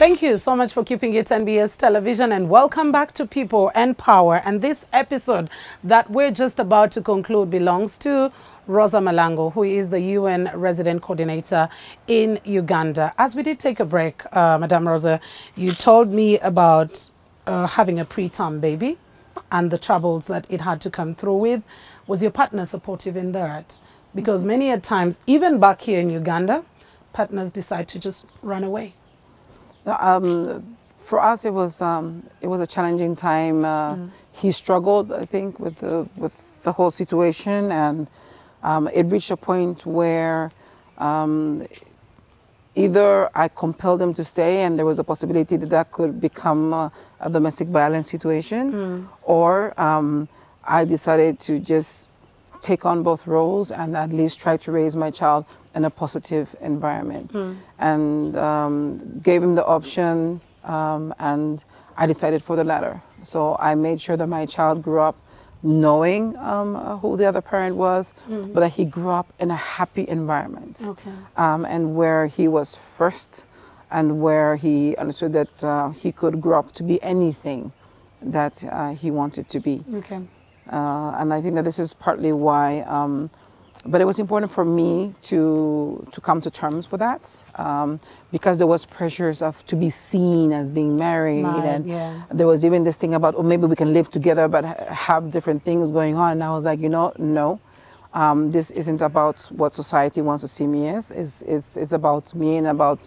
Thank you so much for keeping it NBS Television, and welcome back to People and Power. And this episode that we're just about to conclude belongs to Rosa Malango, who is the UN Resident Coordinator in Uganda. As we did take a break, Madam Rosa, you told me about having a preterm baby and the troubles that it had to come through with. Was your partner supportive in that? Because many a times, even back here in Uganda, partners decide to just run away. For us, it was a challenging time. He struggled, I think, with the whole situation, and it reached a point where either I compelled him to stay, and there was a possibility that that could become a domestic violence situation, or I decided to just take on both roles and at least try to raise my child in a positive environment, and gave him the option, and I decided for the latter. So I made sure that my child grew up knowing who the other parent was, but that he grew up in a happy environment, and where he was first, and where he understood that he could grow up to be anything that he wanted to be. And I think that this is partly why, but it was important for me to come to terms with that, because there was pressures of to be seen as being married, and there was even this thing about, oh, maybe we can live together but have different things going on. And I was like, you know, no, this isn't about what society wants to see me as. It's about me and about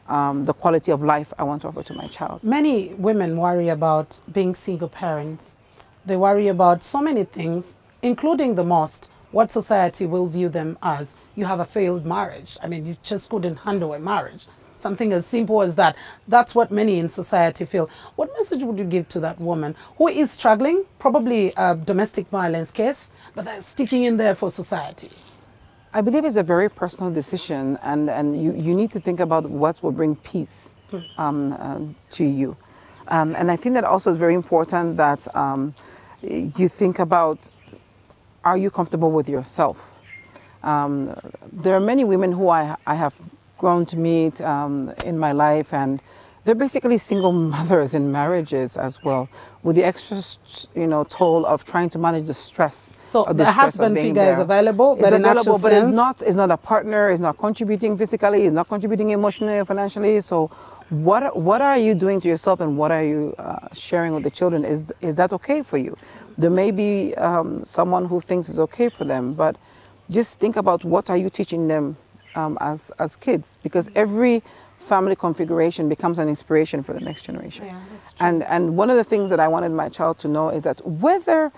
the quality of life I want to offer to my child. Many women worry about being single parents. They worry about so many things, including the most, what society will view them as. You have a failed marriage. I mean, you just couldn't handle a marriage. Something as simple as that. That's what many in society feel. What message would you give to that woman who is struggling, probably a domestic violence case, but they're sticking in there for society? I believe it's a very personal decision, and you need to think about what will bring peace to you. And I think that also is very important that you think about, are you comfortable with yourself? There are many women who I have grown to meet in my life, and they're basically single mothers in marriages as well, with the extra, toll of trying to manage the stress. So the husband figure is available, but it's not a partner, it's not contributing physically, it's not contributing emotionally or financially. So what are you doing to yourself, and what are you sharing with the children? Is that okay for you? There may be someone who thinks it's okay for them, but just think about what are you teaching them as kids, because every family configuration becomes an inspiration for the next generation. Yeah, that's true. And one of the things that I wanted my child to know is that whether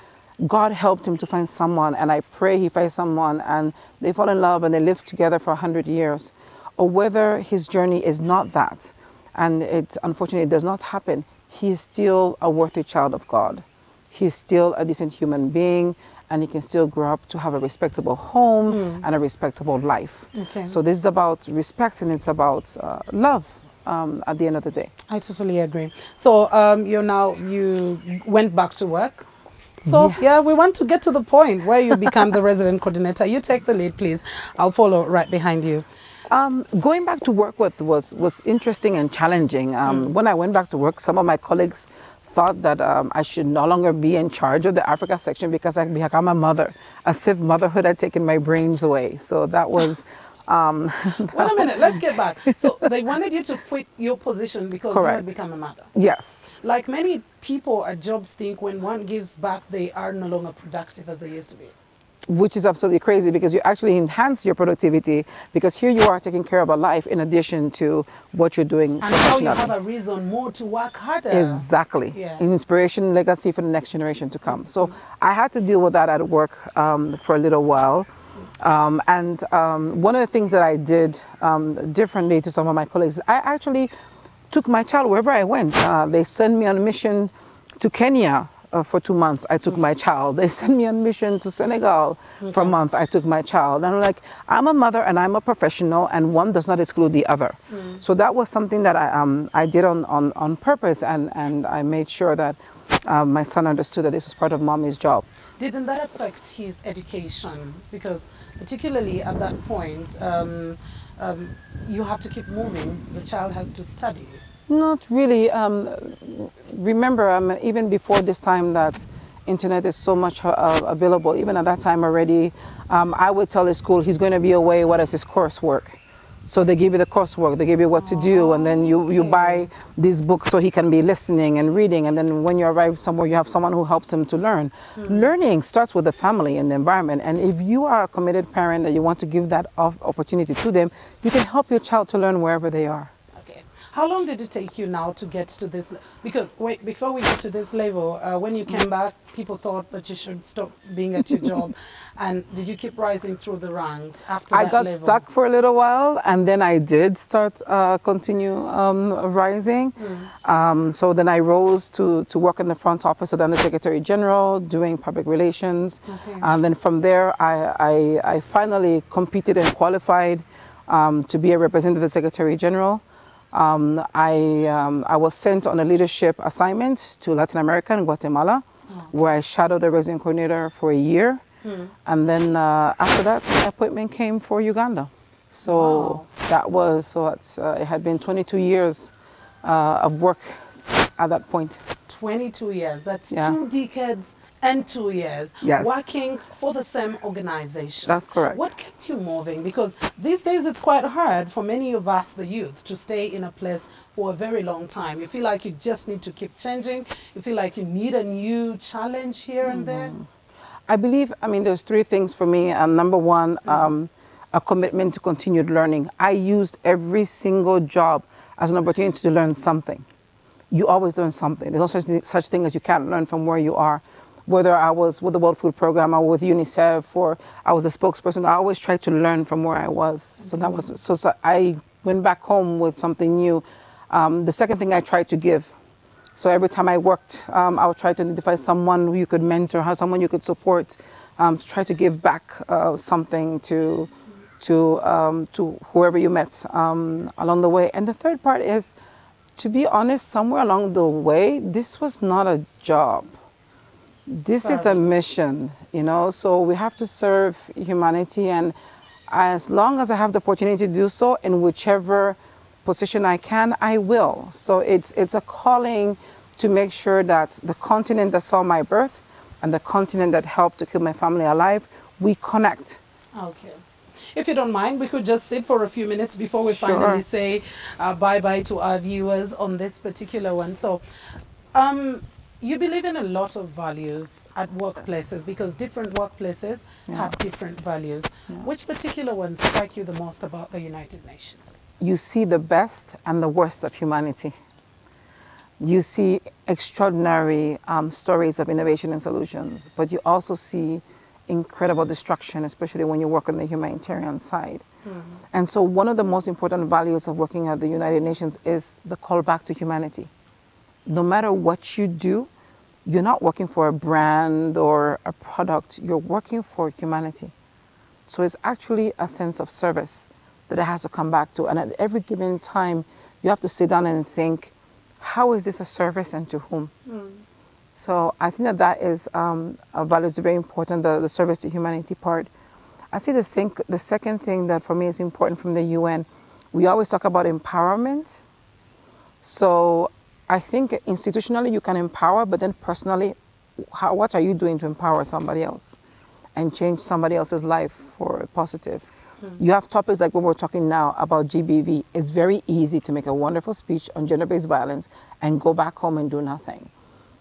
God helped him to find someone, and I pray he finds someone and they fall in love and they live together for 100 years, or whether his journey is not that, and it unfortunately does not happen, he is still a worthy child of God. He's still a decent human being, and he can still grow up to have a respectable home and a respectable life. So this is about respect, and it's about love at the end of the day. I totally agree. So you went back to work. So yeah, we want to get to the point where you become the resident coordinator. You take the lead, please. I'll follow right behind you. Going back to work was interesting and challenging. When I went back to work, some of my colleagues thought that I should no longer be in charge of the Africa section because I become a mother, as if motherhood had taken my brains away. So that was... Wait a minute, let's get back. So they wanted you to quit your position because you had become a mother. Yes. Like many people at jobs think when one gives birth, they are no longer productive as they used to be. Which is absolutely crazy, because you actually enhance your productivity, because here you are taking care of a life in addition to what you're doing professionally. And now you have a reason more to work harder. Exactly. Inspiration, legacy for the next generation to come. So I had to deal with that at work for a little while. And one of the things that I did differently to some of my colleagues, I actually took my child wherever I went. They sent me on a mission to Kenya. For 2 months, I took my child. They sent me on mission to Senegal for a month. I took my child. And I'm like, I'm a mother and I'm a professional, and one does not exclude the other. So that was something that I did on purpose, and I made sure that my son understood that this was part of mommy's job. Didn't that affect his education? Because particularly at that point, you have to keep moving. The child has to study. Not really. Remember, even before this time that internet is so much available, even at that time already, I would tell the school he's going to be away, what is his coursework? So they give you the coursework, they give you what to do, and then you buy these books so he can be listening and reading, and then when you arrive somewhere, you have someone who helps him to learn. Learning starts with the family and the environment, and if you are a committed parent that you want to give that opportunity to them, you can help your child to learn wherever they are. How long did it take you now to get to this? Because wait, before we get to this level, when you came back, people thought that you should stop being at your job. And did you keep rising through the ranks after that I got stuck for a little while, and then I did start continue rising. So then I rose to work in the front office of the Secretary General, doing public relations. And then from there, I finally competed and qualified to be a representative Secretary General. I was sent on a leadership assignment to Latin America and Guatemala, where I shadowed the resident coordinator for a year. And then after that, my appointment came for Uganda. So that was what, it had been 22 years of work at that point. 22 years, that's 2 decades and 2 years working for the same organization. That's correct. What kept you moving? Because these days it's quite hard for many of us, the youth, to stay in a place for a very long time. You feel like you just need to keep changing. You feel like you need a new challenge here and there. I believe, there's 3 things for me. Number one, a commitment to continued learning. I used every single job as an opportunity to learn something. You always learn something. There's no such thing as you can't learn from where you are. Whether I was with the World Food Program or with UNICEF or I was a spokesperson, I always tried to learn from where I was. So that was so I went back home with something new. The second thing, I tried to give. So every time I worked, I would try to identify someone who you could mentor, someone you could support, to try to give back something to whoever you met along the way. And the third part is, to be honest, somewhere along the way, this was not a job. This is a mission, so we have to serve humanity. And as long as I have the opportunity to do so in whichever position I can, I will. So it's a calling to make sure that the continent that saw my birth and the continent that helped to keep my family alive, we connect. Okay. If you don't mind, we could just sit for a few minutes before we finally say bye-bye to our viewers on this particular one. So, you believe in a lot of values at workplaces because different workplaces have different values. Which particular ones strike you the most about the United Nations? You see the best and the worst of humanity. You see extraordinary stories of innovation and solutions, but you also see incredible destruction, especially when you work on the humanitarian side. And so one of the most important values of working at the United Nations is the call back to humanity. No matter what you do, you're not working for a brand or a product, you're working for humanity. So it's actually a sense of service that it has to come back to. And at every given time, you have to sit down and think, how is this a service and to whom? So I think that is a value is very important, the service to humanity part. I see the second thing that for me is important from the UN, we always talk about empowerment. So I think institutionally you can empower, but then personally, what are you doing to empower somebody else and change somebody else's life for a positive? You have topics like what we're talking now about GBV. It's very easy to make a wonderful speech on gender-based violence and go back home and do nothing.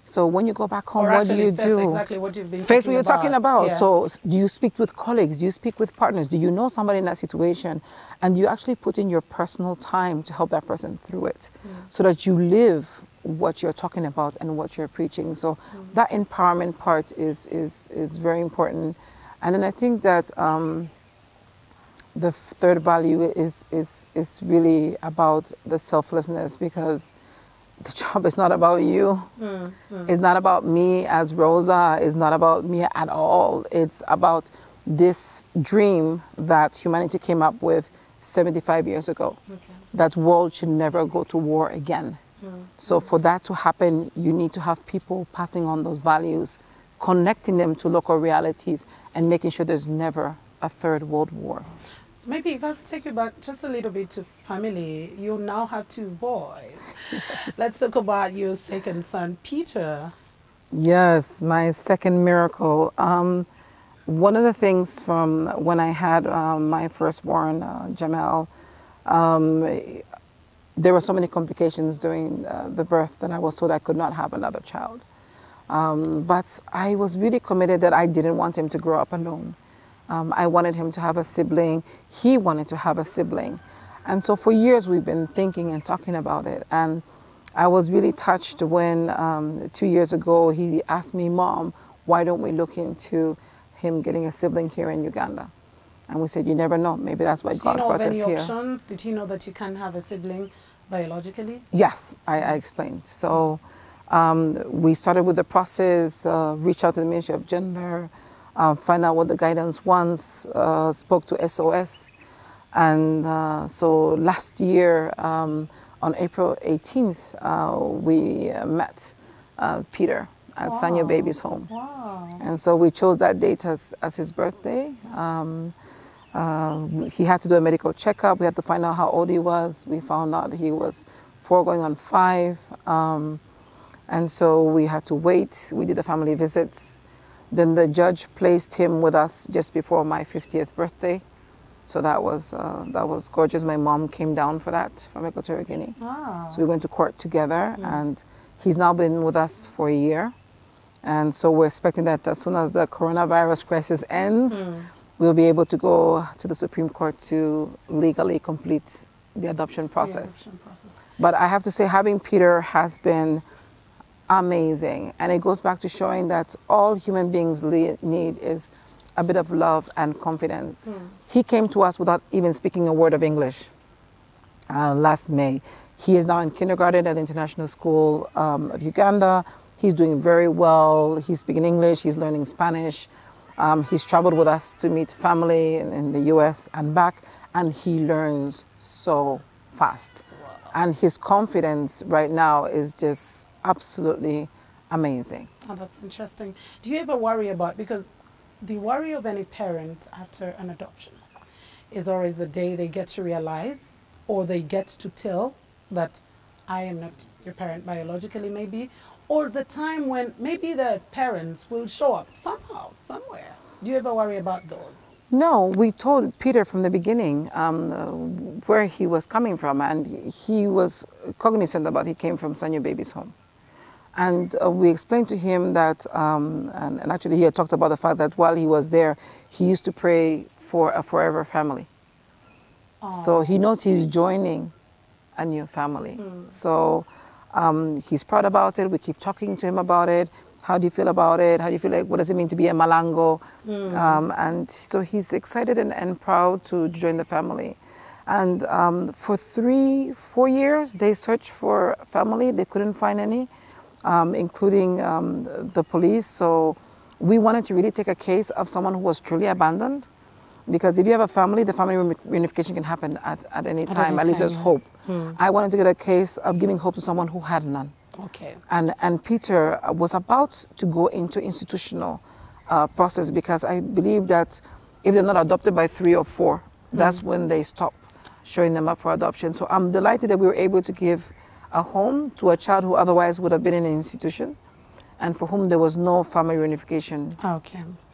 So when you go back home, what do you do? Exactly what you've been face what you're talking about. Yeah. So do you speak with colleagues? Do you speak with partners? Do you know somebody in that situation? And you actually put in your personal time to help that person through it so that you live what you're talking about and what you're preaching. So that empowerment part is very important. And then I think that the third value is really about the selflessness, because the job is not about you. It's not about me as Rosa. It's not about me at all. It's about this dream that humanity came up with 75 years ago. That world should never go to war again. So for that to happen, you need to have people passing on those values, connecting them to local realities, and making sure there's never a third world war. maybe if I could take you back just a little bit to family, you now have two boys. Yes. Let's talk about your second son, Peter. Yes, my second miracle. One of the things from when I had my firstborn, Jamel, um, there were so many complications during the birth that I was told I could not have another child. But I was really committed that I didn't want him to grow up alone. I wanted him to have a sibling. He wanted to have a sibling. And so for years we've been thinking and talking about it. And I was really touched when 2 years ago he asked me, Mom, why don't we look into him getting a sibling here in Uganda? And we said, you never know. Maybe that's why God brought us here. Did you know of any options? Did you know that you can have a sibling biologically? Yes, I explained. So we started with the process, reached out to the Ministry of Gender, find out what the guidance wants, spoke to SOS. And so last year, on April 18th, we met Peter at Sanya Baby's home. Wow. And so we chose that date as his birthday. He had to do a medical checkup. We had to find out how old he was. We found out he was 4 going on 5. And so we had to wait. We did the family visits. Then the judge placed him with us just before my 50th birthday. So that was gorgeous. My mom came down for that from Equatorial Guinea. Wow. So we went to court together, and he's now been with us for a year. And so we're expecting that as soon as the coronavirus crisis ends, we'll be able to go to the Supreme Court to legally complete the adoption process. But I have to say, having Peter has been amazing. And it goes back to showing that all human beings need is a bit of love and confidence. He came to us without even speaking a word of English last May. He is now in kindergarten at the International School of Uganda. He's doing very well. He's speaking English. He's learning Spanish. He's traveled with us to meet family in the US and back, and he learns so fast. Wow. And his confidence right now is just absolutely amazing. Oh, that's interesting. Do you ever worry about, because the worry of any parent after an adoption is always the day they get to realize, or they get to tell that I am not your parent biologically maybe, or the time when maybe the parents will show up somehow, somewhere. Do you ever worry about those? No, we told Peter from the beginning where he was coming from, and he was cognizant about he came from Sanya Baby's home. And we explained to him that, and actually he had talked about the fact that while he was there, he used to pray for a forever family. Aww. So he knows he's joining a new family. So he's proud about it. We keep talking to him about it. How do you feel about it? How do you feel like, what does it mean to be a Malango? And so he's excited and proud to join the family. And for 3-4 years, they searched for family. They couldn't find any, including the police. So we wanted to really take a case of someone who was truly abandoned. Because if you have a family, the family reunification can happen at any time. At least there's hope. I wanted to get a case of giving hope to someone who had none. Okay. And Peter was about to go into institutional process, because I believe that if they're not adopted by 3 or 4, that's when they stop showing them up for adoption. So I'm delighted that we were able to give a home to a child who otherwise would have been in an institution, and for whom there was no family reunification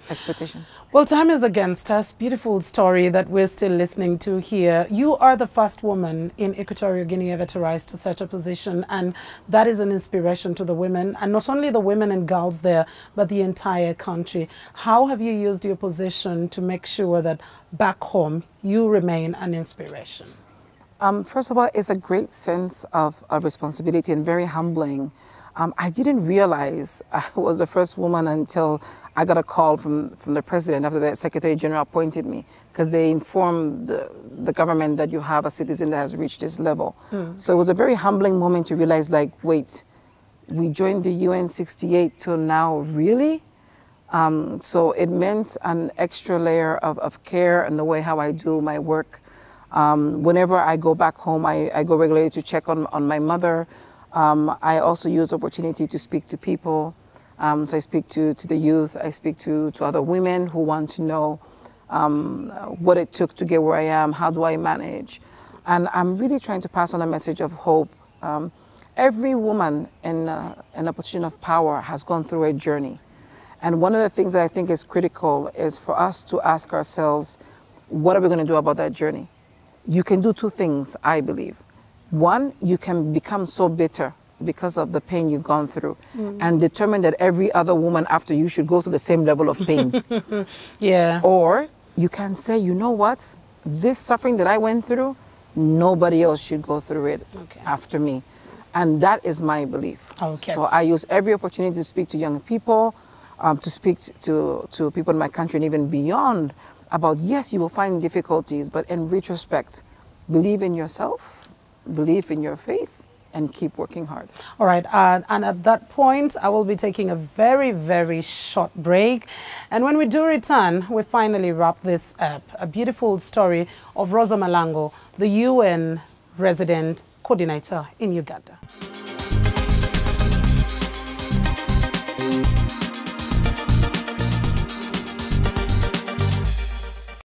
expectation. Well, time is against us. Beautiful story that we're still listening to here. You are the first woman in Equatorial Guinea ever to rise to such a position, and that is an inspiration to the women, and not only the women and girls there, but the entire country. How have you used your position to make sure that back home you remain an inspiration? First of all, it's a great sense of responsibility and very humbling. I didn't realize I was the first woman until I got a call from the president after the Secretary General appointed me, because they informed the government that you have a citizen that has reached this level. So it was a very humbling moment to realize, like, wait, we joined the UN 68 till now, really? So it meant an extra layer of care and the way how I do my work. Whenever I go back home, I go regularly to check on my mother. I also use the opportunity to speak to people. So I speak to the youth, I speak to other women who want to know what it took to get where I am, how do I manage. And I'm really trying to pass on a message of hope. Every woman in a position of power has gone through a journey. And one of the things that I think is critical is for us to ask ourselves, what are we going to do about that journey? You can do two things, I believe. One, you can become so bitter because of the pain you've gone through and determine that every other woman after you should go through the same level of pain. Yeah. Or you can say, you know what? This suffering that I went through, nobody else should go through it after me. And that is my belief. Okay. So I use every opportunity to speak to young people, to speak to people in my country and even beyond about, yes, you will find difficulties, but in retrospect, believe in yourself, believe in your faith, and keep working hard. All right, and at that point, I will be taking a very, very short break. And when we do return, we finally wrap this up. A beautiful story of Rosa Malango, the UN resident coordinator in Uganda.